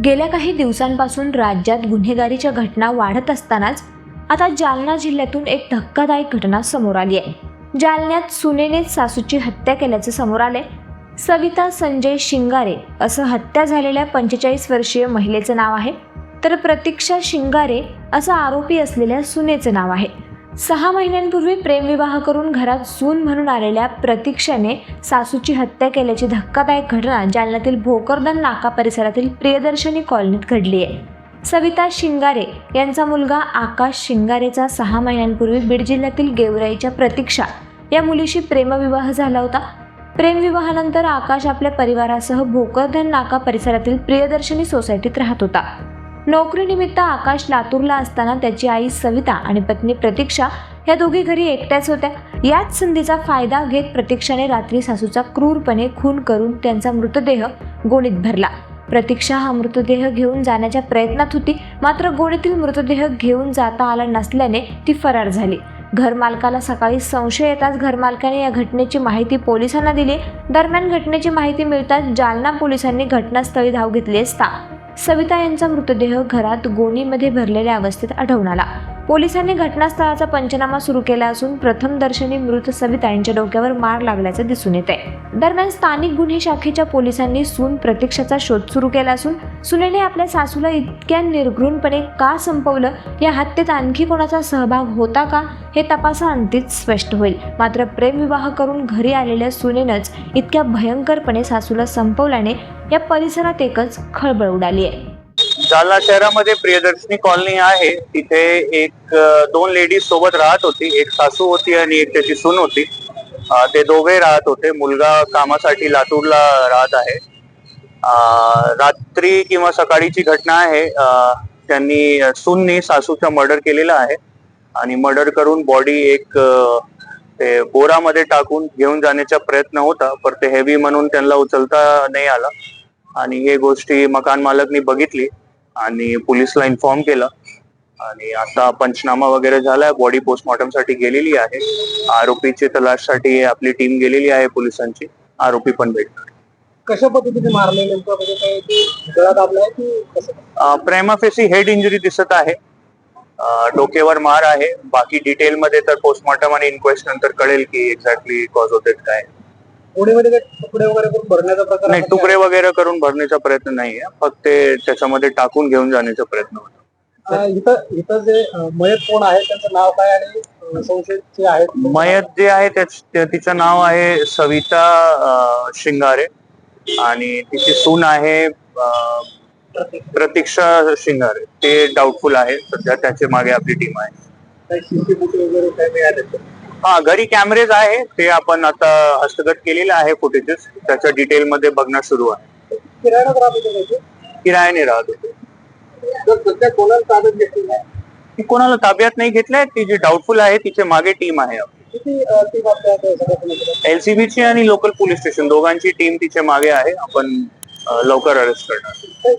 गेल्या काही दिवसांपासून राज्यात गुन्हेगारीच्या घटना वाढत असतानाच आता जालना जिल्ह्यातून एक धक्कादायक घटना समोर आली आहे। जालन्यात सुनेनेच सासूची हत्या केल्याचे समोर आले। सविता संजय शिंगारे असं हत्या झालेल्या 45 वर्षीय महिलेचं नाव आहे, तर प्रतीक्षा शिंगारे असं आरोपी असलेल्या सुनेचं नाव आहे। 6 महिन्यांपूर्वी प्रेमविवाह करून घरात सून म्हणून आलेल्या प्रतीक्षाने सासूची हत्या केल्याची धक्कादायक घटना जालन्यातील भोकरदन नाका परिसरातील प्रियदर्शनी कॉलनीत घडली आहे। सविता शिंगारे यांचा मुलगा आकाश शिंगारेचा 6 महिन्यांपूर्वी बीड जिल्ह्यातील गेवराईच्या प्रतीक्षा या मुलीशी प्रेमविवाह झाला होता। प्रेमविवाहानंतर आकाश आपल्या परिवारासह भोकरदन नाका परिसरातील प्रियदर्शनी सोसायटीत राहत होता। नोकरीनिमित्त आकाश लातूरला असताना त्याची आई सविता आणि पत्नी प्रतीक्षा या दोघी घरी एकट्याच होत्या। याच संधीचा फायदा घेत प्रतीक्षाने रात्री सासूचा क्रूरपणे खून करून त्यांचा मृतदेह गोणीत भरला। प्रतीक्षा हा मृतदेह घेऊन जाण्याच्या प्रयत्नात होती, मात्र गोणीतील मृतदेह घेऊन जाता आला नसल्याने ती फरार झाली। घरमालकाला सकाळी संशय येताच घरमालकाने या घटनेची माहिती पोलिसांना दिली। दरम्यान घटनेची माहिती मिळताच जालना पोलिसांनी घटनास्थळी धाव घेतली असता सविता यांचा मृतदेह घरात गोणीमध्ये भरलेल्या अवस्थेत आढळून आला। पोलिसांनी घटनास्थळाचा पंचनामा सुरू केला असून प्रथमदर्शनी मृत सविता यांच्या डोक्यावर मार लागल्याचे दिसून येत आहे। दरम्यान स्थानिक गुन्हे शाखेच्या पोलिसांनी सून प्रतीक्षाचा शोध सुरू केला असून सुनेने आपल्या सासूला इतक्या निर्घृणपणे का संपवलं, या हत्येत आणखी कोणाचा सहभाग होता का, हे तपासाअंतीच स्पष्ट होईल। मात्र प्रेमविवाह करून घरी आलेल्या सुनेनंच इतक्या भयंकरपणे सासूला संपवल्याने या परिसरात एकच खळबळ उडाली आहे। जालना शहरामध्ये प्रियदर्शनी कॉलनी आहे, तिथे एक 2 लेडीज सोबत राहत होती। एक सासू होती आणि एक त्याची सून होती। ते दोघे राहत होते। मुलगा कामासाठी लातूरला राहत आहे। रात्री किंवा सकाळीची घटना आहे। त्यांनी सूननी सासूचा मर्डर केलेला आहे आणि मर्डर करून बॉडी एक ते बोरामध्ये टाकून घेऊन जाण्याचा प्रयत्न होता, पण ते हेवी म्हणून त्यांना उचलता नाही आला आणि हे गोष्टी मकान मालकनी बघितली आणि पोलिसला इन्फॉर्म केलं आणि आता पंचनामा वगैरे झालाय। बॉडी पोस्टमॉर्टम साठी गेलेली आहे। आरोपीची तलाशसाठी आपली टीम गेलेली आहे पोलिसांची। आरोपी पण भेटणार। कशा पद्धतीने मारले नेमकं, म्हणजे काही गळा दाबलाय की कसं? प्रेमाफेसी हेड इंजुरी दिसत आहे। डोक्यावर मार आहे। बाकी डिटेल मध्ये तर पोस्टमॉर्टम आणि इन्क्वेस्ट नंतर कळेल की एक्झॅक्टली कॉज होते काय। गोणीमध्ये तुकडे वगैरे करून भरण्याचा प्रकार नाही, तुकडे वगैरे करून भरण्याचा प्रयत्न नाहीये, फक्त त्याच्यामध्ये टाकून घेऊन जाण्याचा प्रयत्न होता। इथं जे मयत कोण आहे त्यांचं नाव काय आणि संशयित जे आहेत? मयत जे आहे तिचं नाव आहे सविता शिंगारे आणि तिची सून आहे प्रतीक्षा शिंगारे। ते डाऊटफुल आहे सध्या, त्याच्या मागे आपली टीम आहे। काही सीसीटीव्ही वगैरे काय मिळाले? हा, घरी कॅमेरेज आहे, ते आपण आता हस्तगत केलेले आहे फुटेजेस। त्याच्या डिटेल मध्ये बघणं सुरू आहे। किरायात राहत होते? किरायाने राहत होते। सध्या कोणाला ताब्यात घेतली नाही? ती कोणाला ताब्यात नाही घेतलंय। ती जी डाऊटफुल आहे तिच्या मागे टीम आहे आपली। किती टीम आपल्या LCB ची आणि लोकल पोलीस स्टेशन दोघांची टीम तिच्या मागे आहे। आपण लवकर अरेस्ट करणार।